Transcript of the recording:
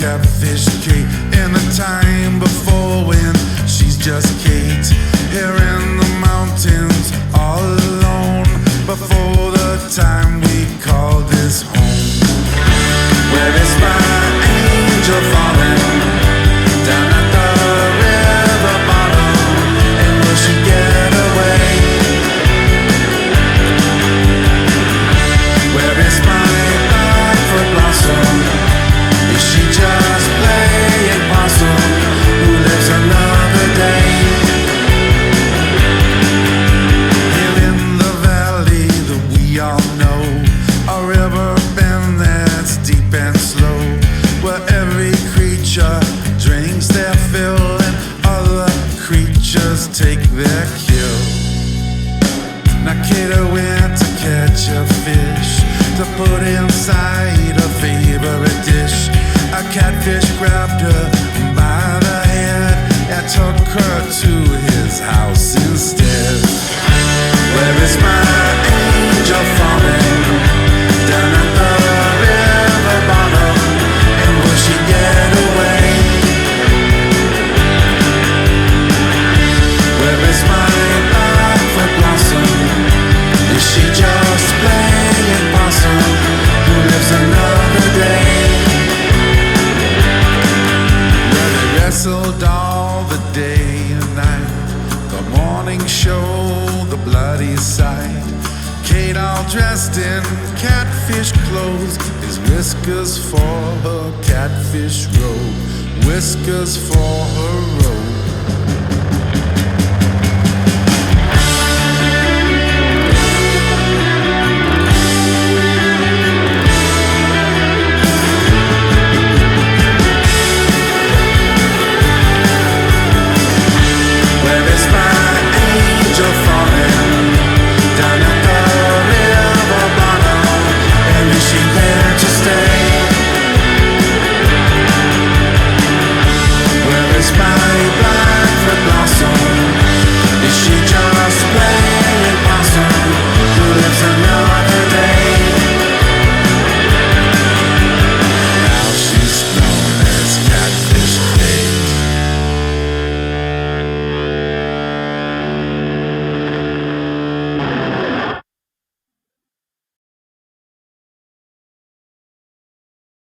catfish Kate in the time before when she's just Kate. Here in the mountains, all alone, before the time we call this home. Where is my angel falling? Down at the river bottom, and will she get away? Where is my Blackfoot blossom? Is she just playing possum? Who lives another day? Here in the valley that we all know, a river bend that's deep and slow, where every creature drinks their fill and other creatures take their kill. Now Kate went to catch a fish to put inside a favorite dish. A catfish grabbed her by the head and took her to his house instead. Where is my angel falling? Down at the river bottom, and will she get away? Where is my Blackfoot blossom? Is she just playing possum? Who lives another day? Where they wrestled all the day and night, the morning show, the bloody sight. Kate all dressed in catfish clothes, his whiskers for her catfish robe, whiskers for her